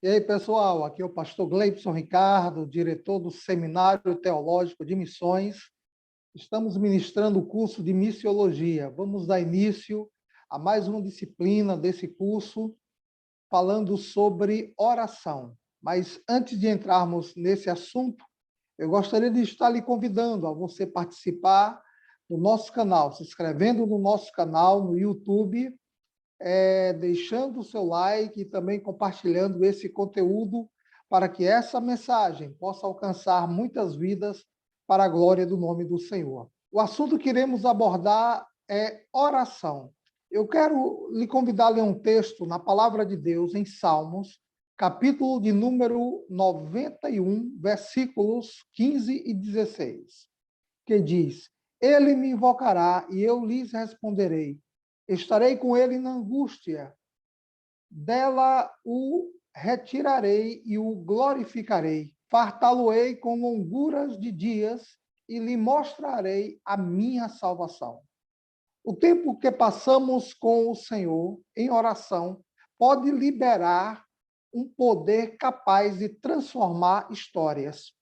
E aí, pessoal, aqui é o pastor Gleibson Ricardo, diretor do Seminário Teológico de Missões. Estamos ministrando o curso de Missiologia. Vamos dar início a mais uma disciplina desse curso, falando sobre oração. Mas antes de entrarmos nesse assunto, eu gostaria de estar lhe convidando a você participar do nosso canal, se inscrevendo no nosso canal no YouTube, deixando o seu like e também compartilhando esse conteúdo para que essa mensagem possa alcançar muitas vidas para a glória do nome do Senhor. O assunto que iremos abordar é oração. Eu quero lhe convidar a ler um texto na Palavra de Deus em Salmos, capítulo de número 91, versículos 15 e 16, que diz: Ele me invocará e eu lhes responderei. Estarei com ele na angústia, dela o retirarei e o glorificarei. Fartá-lo-ei com longuras de dias e lhe mostrarei a minha salvação. O tempo que passamos com o Senhor em oração pode liberar um poder capaz de transformar histórias.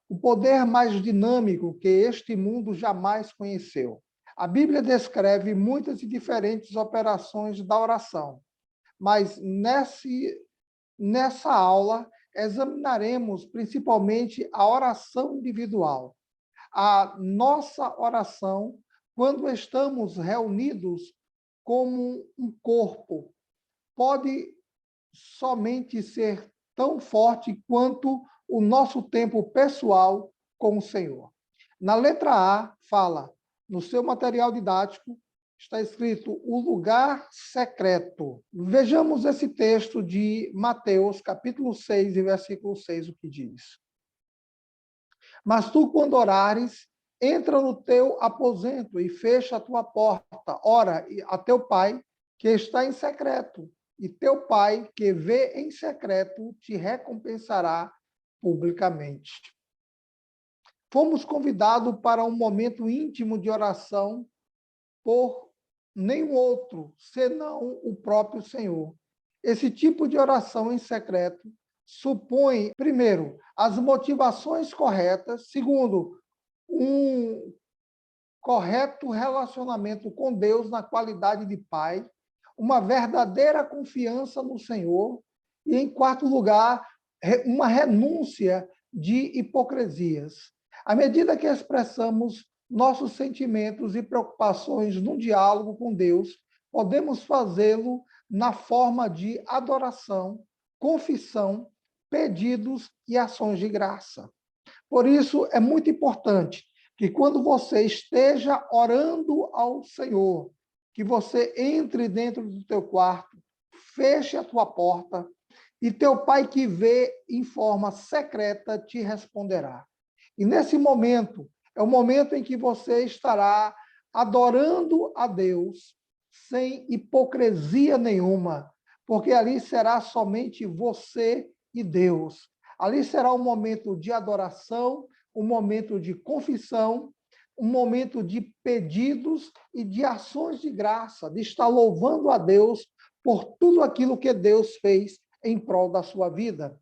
O poder mais dinâmico que este mundo jamais conheceu. A Bíblia descreve muitas e diferentes operações da oração, mas nessa aula examinaremos principalmente a oração individual. A nossa oração, quando estamos reunidos como um corpo, pode somente ser tão forte quanto o nosso tempo pessoal com o Senhor. Na letra A, fala, no seu material didático, está escrito o lugar secreto. Vejamos esse texto de Mateus, capítulo 6, e versículo 6, o que diz. Mas tu, quando orares, entra no teu aposento e fecha a tua porta. Ora a teu pai, que está em secreto, e teu pai, que vê em secreto, te recompensará publicamente. Fomos convidados para um momento íntimo de oração por nenhum outro, senão o próprio Senhor. Esse tipo de oração em secreto supõe, primeiro, as motivações corretas, segundo, um correto relacionamento com Deus na qualidade de pai, uma verdadeira confiança no Senhor e, em quarto lugar, uma renúncia de hipocrisias. À medida que expressamos nossos sentimentos e preocupações num diálogo com Deus, podemos fazê-lo na forma de adoração, confissão, pedidos e ações de graça. Por isso, é muito importante que quando você esteja orando ao Senhor, que você entre dentro do teu quarto, feche a tua porta, e teu pai que vê em forma secreta te responderá. E nesse momento, é o momento em que você estará adorando a Deus sem hipocrisia nenhuma, porque ali será somente você e Deus. Ali será um momento de adoração, um momento de confissão, um momento de pedidos e de ações de graça, de estar louvando a Deus por tudo aquilo que Deus fez em prol da sua vida.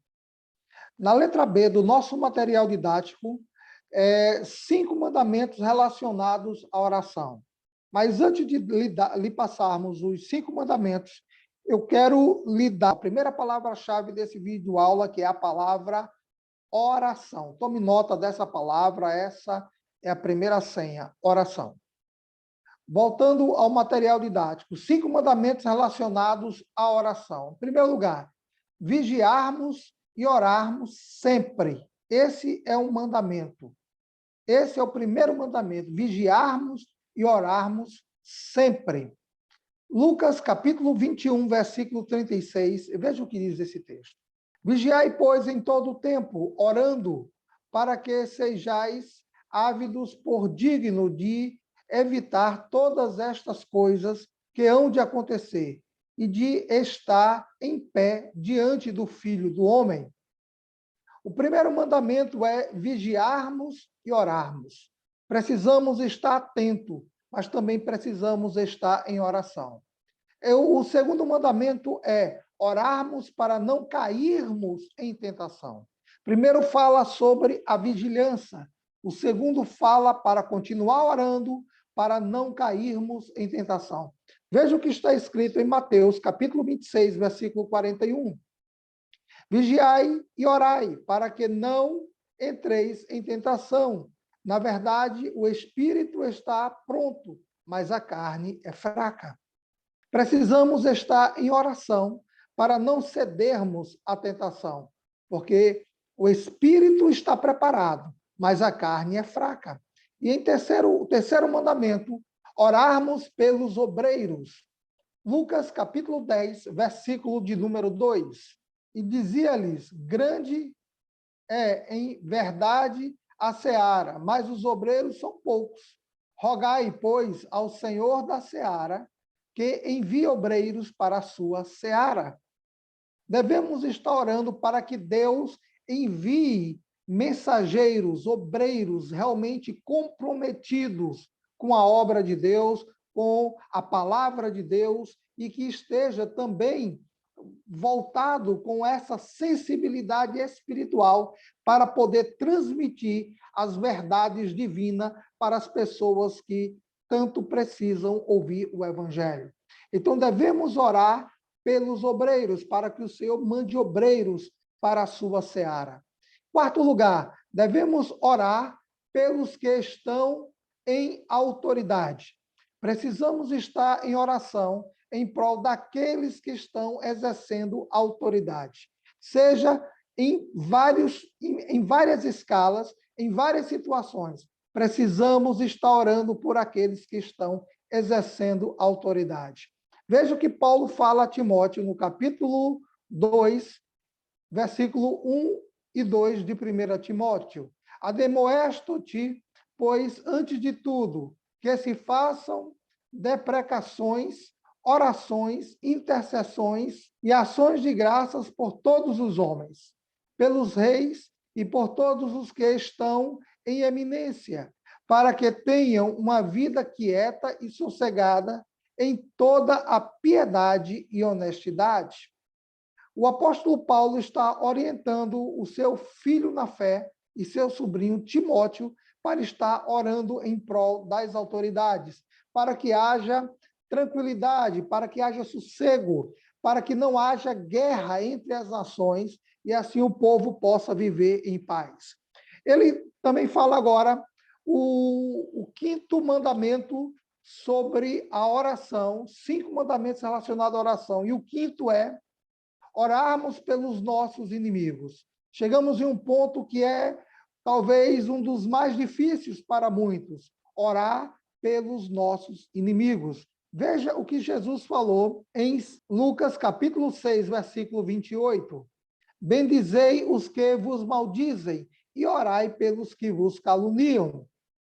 Na letra B do nosso material didático, 5 mandamentos relacionados à oração. Mas antes de lhe passarmos os 5 mandamentos, eu quero lhe dar a primeira palavra-chave desse vídeo aula, que é a palavra oração. Tome nota dessa palavra, essa é a primeira senha, oração. Voltando ao material didático, 5 mandamentos relacionados à oração. Em primeiro lugar, vigiarmos e orarmos sempre. Esse é um mandamento. Esse é o primeiro mandamento, vigiarmos e orarmos sempre. Lucas, capítulo 21, versículo 36, veja o que diz esse texto. Vigiai, pois, em todo o tempo, orando, para que sejais ávidos por digno de evitar todas estas coisas que hão de acontecer e de estar em pé diante do Filho do Homem. O primeiro mandamento é vigiarmos e orarmos. Precisamos estar atentos, mas também precisamos estar em oração. O segundo mandamento é orarmos para não cairmos em tentação. Primeiro fala sobre a vigilância. O segundo fala para continuar orando para não cairmos em tentação. Veja o que está escrito em Mateus, capítulo 26, versículo 41. Vigiai e orai, para que não entreis em tentação. Na verdade, o espírito está pronto, mas a carne é fraca. Precisamos estar em oração para não cedermos à tentação, porque o espírito está preparado, mas a carne é fraca. E em o terceiro mandamento, orarmos pelos obreiros. Lucas capítulo 10, versículo de número 2. E dizia-lhes, grande é em verdade a seara, mas os obreiros são poucos. Rogai, pois, ao Senhor da seara, que envie obreiros para a sua seara. Devemos estar orando para que Deus envie mensageiros, obreiros realmente comprometidos com a obra de Deus, com a palavra de Deus, e que esteja também voltado com essa sensibilidade espiritual para poder transmitir as verdades divinas para as pessoas que tanto precisam ouvir o evangelho. Então, devemos orar pelos obreiros, para que o Senhor mande obreiros para a sua seara. Quarto lugar, devemos orar pelos que estão em autoridade. Precisamos estar em oração em prol daqueles que estão exercendo autoridade, seja em várias escalas, em várias situações. Precisamos estar orando por aqueles que estão exercendo autoridade. Veja o que Paulo fala a Timóteo no capítulo 2, versículo 1 e 2 de 1 Timóteo. Ademoesto-te, pois, antes de tudo, que se façam deprecações, orações, intercessões e ações de graças por todos os homens, pelos reis e por todos os que estão em eminência, para que tenham uma vida quieta e sossegada em toda a piedade e honestidade. O apóstolo Paulo está orientando o seu filho na fé e seu sobrinho Timóteo para estar orando em prol das autoridades, para que haja tranquilidade, para que haja sossego, para que não haja guerra entre as nações e assim o povo possa viver em paz. Ele também fala agora o quinto mandamento sobre a oração, 5 mandamentos relacionados à oração, e o quinto é orarmos pelos nossos inimigos. Chegamos em um ponto que é talvez um dos mais difíceis para muitos, orar pelos nossos inimigos. Veja o que Jesus falou em Lucas capítulo 6, versículo 28. Bendizei os que vos maldizem e orai pelos que vos caluniam.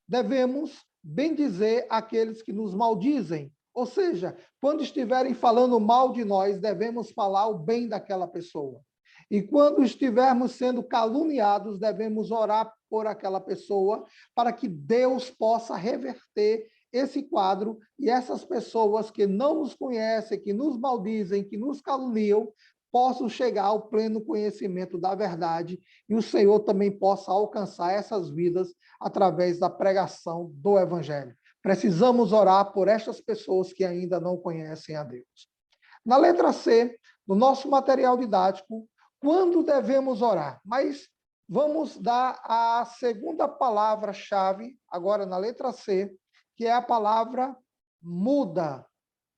Devemos bendizer aqueles que nos maldizem. Ou seja, quando estiverem falando mal de nós, devemos falar o bem daquela pessoa. E quando estivermos sendo caluniados, devemos orar por aquela pessoa para que Deus possa reverter esse quadro e essas pessoas que não nos conhecem, que nos maldizem, que nos caluniam, possam chegar ao pleno conhecimento da verdade e o Senhor também possa alcançar essas vidas através da pregação do Evangelho. Precisamos orar por estas pessoas que ainda não conhecem a Deus. Na letra C, no nosso material didático, quando devemos orar? Mas vamos dar a segunda palavra-chave, agora na letra C, que é a palavra muda.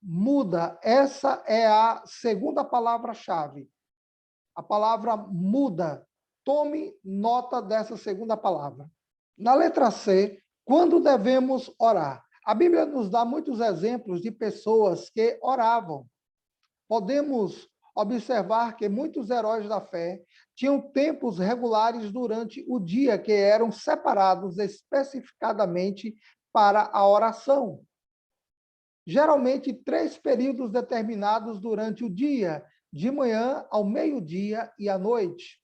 Muda, essa é a segunda palavra-chave. A palavra muda. Tome nota dessa segunda palavra. Na letra C, quando devemos orar? A Bíblia nos dá muitos exemplos de pessoas que oravam. Podemos observar que muitos heróis da fé tinham tempos regulares durante o dia que eram separados especificadamente para a oração. Geralmente, 3 períodos determinados durante o dia, de manhã ao meio-dia e à noite.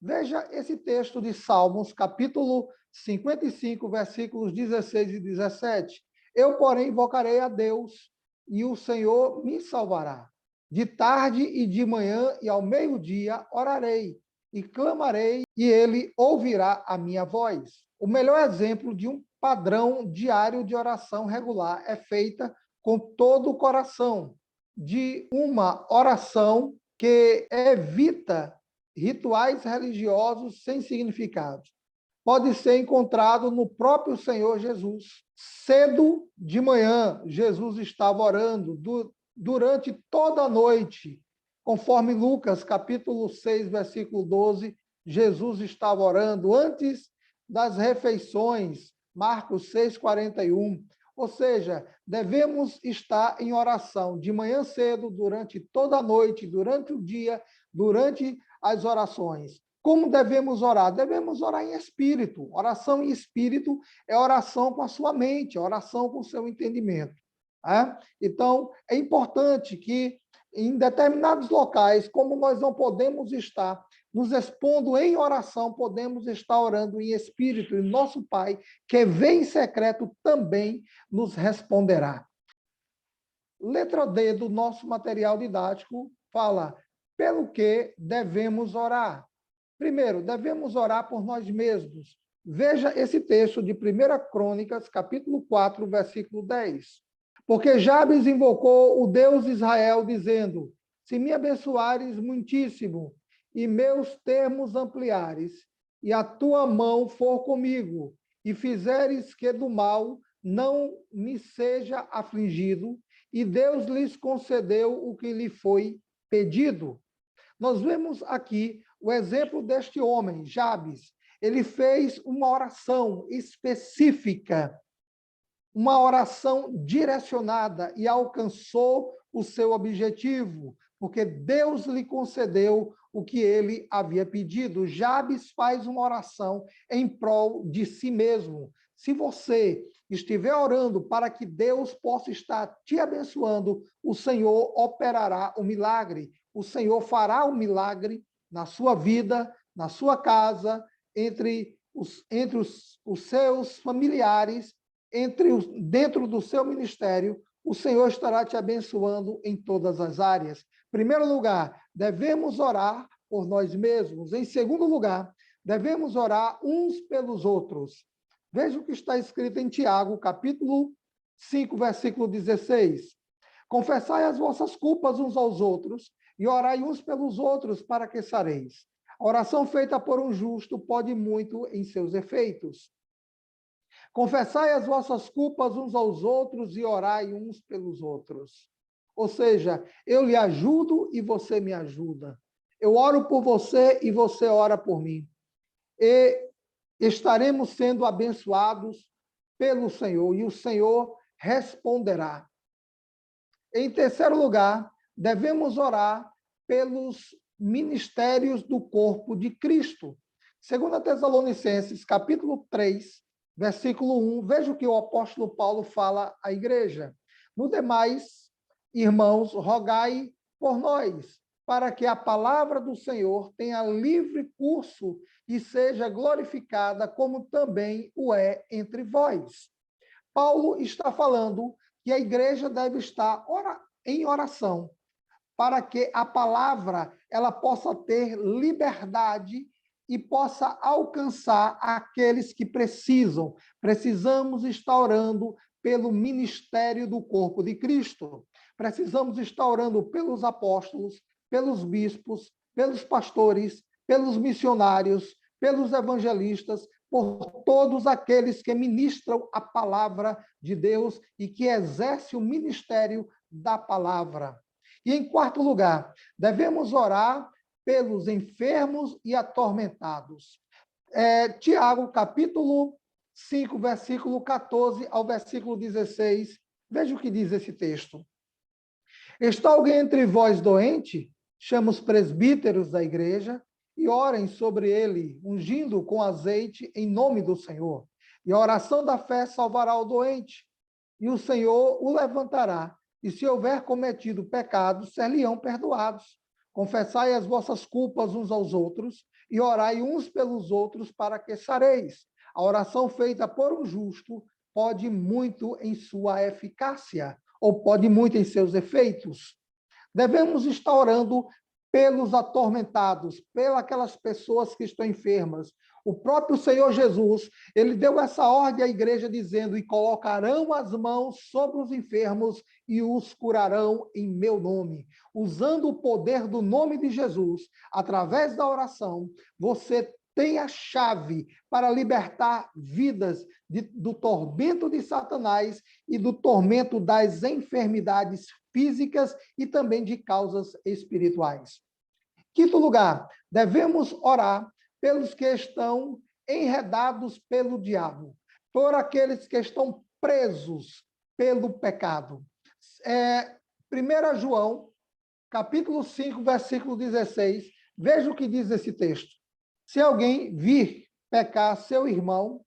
Veja esse texto de Salmos, capítulo 55, versículos 16 e 17. Eu, porém, invocarei a Deus, e o Senhor me salvará. De tarde e de manhã e ao meio-dia orarei e clamarei, e ele ouvirá a minha voz. O melhor exemplo de um padrão diário de oração regular é feita com todo o coração, de uma oração que evita rituais religiosos sem significado. Pode ser encontrado no próprio Senhor Jesus. Cedo de manhã, Jesus estava orando durante toda a noite. Conforme Lucas, capítulo 6, versículo 12, Jesus estava orando antes das refeições, Marcos 6, 41. Ou seja, devemos estar em oração de manhã cedo, durante toda a noite, durante o dia, durante as orações. Como devemos orar? Devemos orar em espírito. Oração em espírito é oração com a sua mente, oração com o seu entendimento. Então, é importante que em determinados locais, como nós não podemos estar nos expondo em oração, podemos estar orando em espírito, e nosso Pai, que vê em secreto, também nos responderá. Letra D do nosso material didático fala: pelo que devemos orar? Primeiro, devemos orar por nós mesmos. Veja esse texto de 1 Crônicas, capítulo 4, versículo 10. Porque Jabes invocou o Deus de Israel, dizendo: se me abençoares muitíssimo, e meus termos ampliares, e a tua mão for comigo, e fizeres que do mal não me seja afligido, e Deus lhes concedeu o que lhe foi pedido. Nós vemos aqui o exemplo deste homem, Jabes. Ele fez uma oração específica, uma oração direcionada, e alcançou o seu objetivo, porque Deus lhe concedeu o que ele havia pedido. Jabes faz uma oração em prol de si mesmo. Se você estiver orando para que Deus possa estar te abençoando, o Senhor operará o milagre. O Senhor fará o milagre na sua vida, na sua casa, entre os seus familiares, dentro do seu ministério. O Senhor estará te abençoando em todas as áreas. Em primeiro lugar, devemos orar por nós mesmos. Em segundo lugar, devemos orar uns pelos outros. Veja o que está escrito em Tiago, capítulo 5, versículo 16. Confessai as vossas culpas uns aos outros e orai uns pelos outros para que sareis. A oração feita por um justo pode muito em seus efeitos. Confessai as vossas culpas uns aos outros e orai uns pelos outros. Ou seja, eu lhe ajudo e você me ajuda. Eu oro por você e você ora por mim. E estaremos sendo abençoados pelo Senhor, e o Senhor responderá. Em terceiro lugar, devemos orar pelos ministérios do corpo de Cristo. 2 Tessalonicenses, capítulo 3, versículo 1, veja o que o apóstolo Paulo fala à igreja. No demais, irmãos, rogai por nós, para que a palavra do Senhor tenha livre curso e seja glorificada, como também o é entre vós. Paulo está falando que a igreja deve estar em oração, para que a palavra ela possa ter liberdade e possa alcançar aqueles que precisam. Precisamos estar orando pelo ministério do corpo de Cristo. Precisamos estar orando pelos apóstolos, pelos bispos, pelos pastores, pelos missionários, pelos evangelistas, por todos aqueles que ministram a palavra de Deus e que exercem o ministério da palavra. E em quarto lugar, devemos orar pelos enfermos e atormentados. Tiago, capítulo 5, versículo 14 ao versículo 16. Veja o que diz esse texto. Está alguém entre vós doente? Chama os presbíteros da igreja e orem sobre ele, ungindo com azeite em nome do Senhor. E a oração da fé salvará o doente, e o Senhor o levantará. E se houver cometido pecados, ser-lhe-ão perdoados. Confessai as vossas culpas uns aos outros e orai uns pelos outros para que sareis. A oração feita por um justo pode muito em sua eficácia, ou pode muito em seus efeitos. Devemos estar orando pelos atormentados, pelas aquelas pessoas que estão enfermas. O próprio Senhor Jesus, ele deu essa ordem à igreja dizendo: e colocarão as mãos sobre os enfermos e os curarão em meu nome. Usando o poder do nome de Jesus, através da oração, você tem a chave para libertar vidas do tormento de Satanás e do tormento das enfermidades físicas e também de causas espirituais. Quinto lugar, devemos orar pelos que estão enredados pelo diabo, por aqueles que estão presos pelo pecado. 1 João, capítulo 5, versículo 16, veja o que diz esse texto. Se alguém vir pecar seu irmão,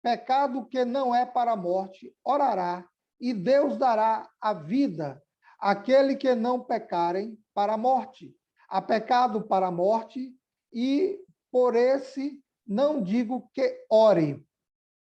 pecado que não é para a morte, orará, e Deus dará a vida àquele que não pecarem para a morte. Há pecado para a morte, e por esse não digo que ore.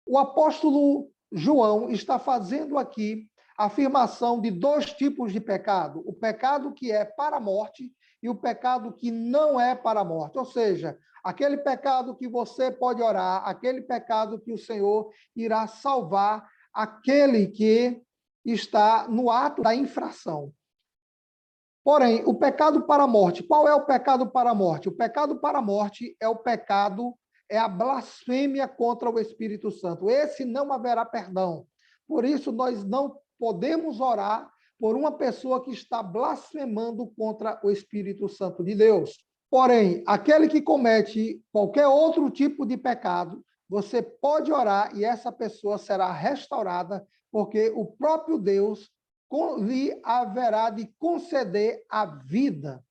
O apóstolo João está fazendo aqui a afirmação de dois tipos de pecado: o pecado que é para a morte e o pecado que não é para a morte. Ou seja, aquele pecado que você pode orar, aquele pecado que o Senhor irá salvar aquele que está no ato da infração. Porém, o pecado para a morte, qual é o pecado para a morte? O pecado para a morte é o pecado, é a blasfêmia contra o Espírito Santo. Esse não haverá perdão. Por isso, nós não podemos orar por uma pessoa que está blasfemando contra o Espírito Santo de Deus. Porém, aquele que comete qualquer outro tipo de pecado, você pode orar e essa pessoa será restaurada, porque o próprio Deus lhe haverá de conceder a vida.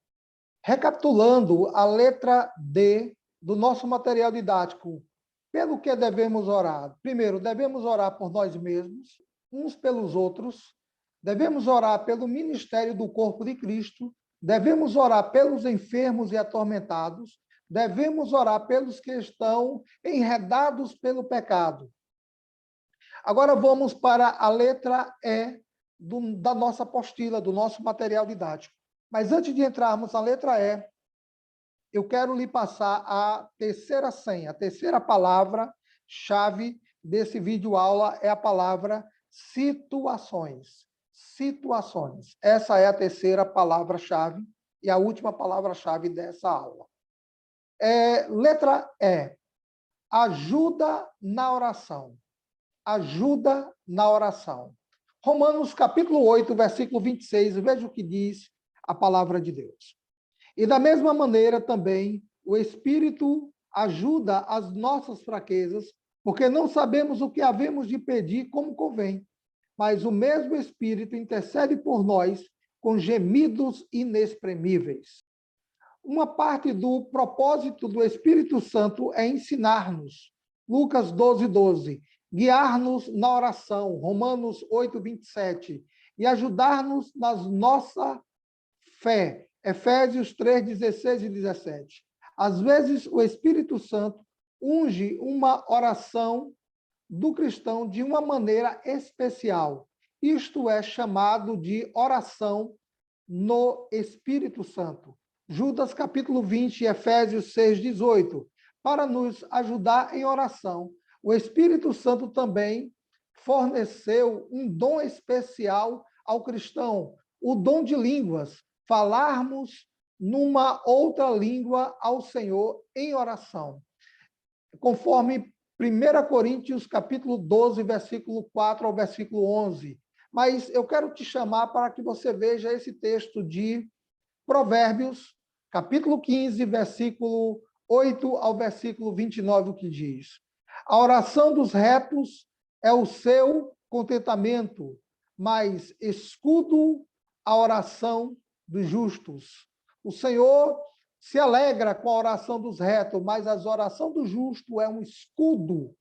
Recapitulando a letra D do nosso material didático, pelo que devemos orar? Primeiro, devemos orar por nós mesmos, uns pelos outros, devemos orar pelo ministério do corpo de Cristo, devemos orar pelos enfermos e atormentados, devemos orar pelos que estão enredados pelo pecado. Agora vamos para a letra E da nossa apostila, do nosso material didático. Mas antes de entrarmos na letra E, eu quero lhe passar a terceira senha, a terceira palavra-chave desse vídeo aula é a palavra situações. Situações. Essa é a terceira palavra-chave e a última palavra-chave dessa aula. Letra E. Ajuda na oração. Ajuda na oração. Romanos capítulo 8, versículo 26, veja o que diz a palavra de Deus. E da mesma maneira também o Espírito ajuda as nossas fraquezas, porque não sabemos o que havemos de pedir como convém, mas o mesmo Espírito intercede por nós com gemidos inexprimíveis. Uma parte do propósito do Espírito Santo é ensinar-nos. Lucas 12, 12. Guiar-nos na oração, Romanos 8, 27, e ajudar-nos na nossa fé, Efésios 3, 16 e 17. Às vezes, o Espírito Santo unge uma oração do cristão de uma maneira especial. Isto é chamado de oração no Espírito Santo. Judas capítulo 20, Efésios 6, 18. Para nos ajudar em oração, o Espírito Santo também forneceu um dom especial ao cristão, o dom de línguas, falarmos numa outra língua ao Senhor em oração. Conforme 1 Coríntios capítulo 12, versículo 4 ao versículo 11. Mas eu quero te chamar para que você veja esse texto de Provérbios, capítulo 15, versículo 8 ao versículo 29, o que diz: a oração dos retos é o seu contentamento, mas escudo a oração dos justos. O Senhor se alegra com a oração dos retos, mas a oração do justo é um escudo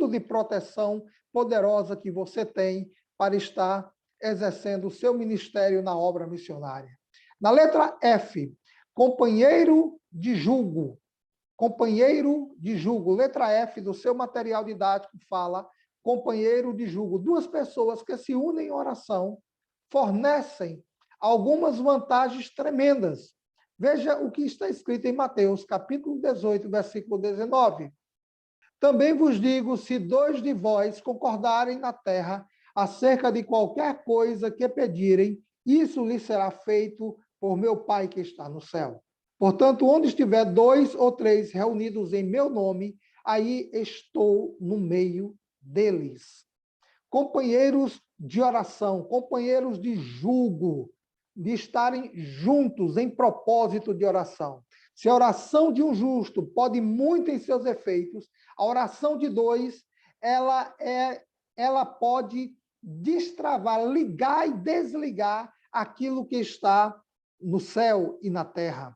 de proteção poderosa que você tem para estar exercendo o seu ministério na obra missionária. Na letra F, companheiro de julgo. Companheiro de julgo. Letra F do seu material didático fala companheiro de julgo. Duas pessoas que se unem em oração fornecem algumas vantagens tremendas. Veja o que está escrito em Mateus, capítulo 18, versículo 19. Também vos digo, se dois de vós concordarem na terra acerca de qualquer coisa que pedirem, isso lhe será feito por meu Pai que está no céu. Portanto, onde estiver dois ou três reunidos em meu nome, aí estou no meio deles. Companheiros de oração, companheiros de jugo, de estarem juntos em propósito de oração. Se a oração de um justo pode muito em seus efeitos, a oração de dois, ela pode destravar, ligar e desligar aquilo que está no céu e na terra.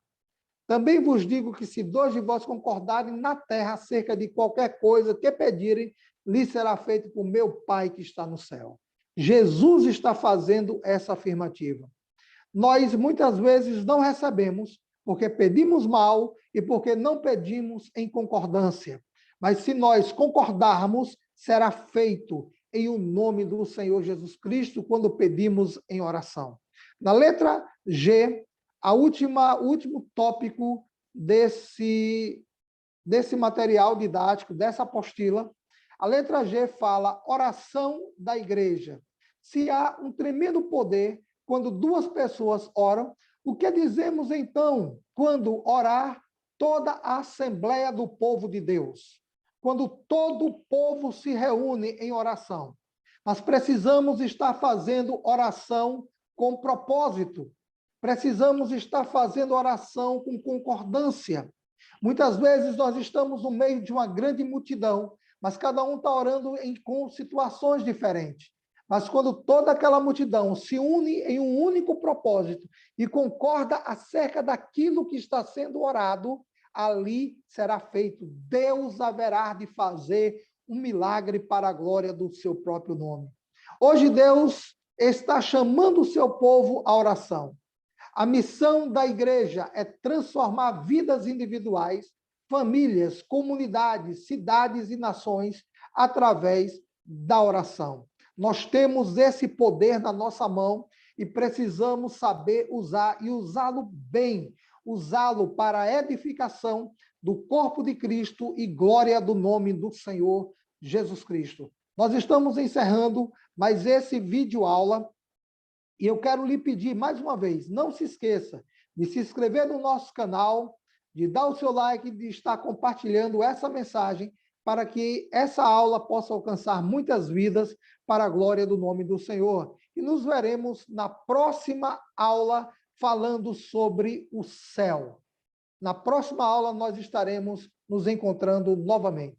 Também vos digo que se dois de vós concordarem na terra acerca de qualquer coisa que pedirem, lhe será feito por meu Pai que está no céu. Jesus está fazendo essa afirmativa. Nós muitas vezes não recebemos porque pedimos mal e porque não pedimos em concordância. Mas se nós concordarmos, será feito em o nome do Senhor Jesus Cristo quando pedimos em oração. Na letra G, o último tópico desse material didático, dessa apostila, a letra G fala oração da igreja. Se há um tremendo poder quando duas pessoas oram, o que dizemos então quando orar toda a Assembleia do povo de Deus? Quando todo o povo se reúne em oração. Nós precisamos estar fazendo oração com propósito. Precisamos estar fazendo oração com concordância. Muitas vezes nós estamos no meio de uma grande multidão, mas cada um está orando com situações diferentes. Mas quando toda aquela multidão se une em um único propósito e concorda acerca daquilo que está sendo orado, ali será feito. Deus haverá de fazer um milagre para a glória do seu próprio nome. Hoje Deus está chamando o seu povo à oração. A missão da igreja é transformar vidas individuais, famílias, comunidades, cidades e nações através da oração. Nós temos esse poder na nossa mão e precisamos saber usar e usá-lo bem, usá-lo para a edificação do corpo de Cristo e glória do nome do Senhor Jesus Cristo. Nós estamos encerrando mais esse vídeo aula e eu quero lhe pedir mais uma vez, não se esqueça de se inscrever no nosso canal, de dar o seu like, de estar compartilhando essa mensagem para que essa aula possa alcançar muitas vidas para a glória do nome do Senhor. E nos veremos na próxima aula falando sobre o céu. Na próxima aula nós estaremos nos encontrando novamente.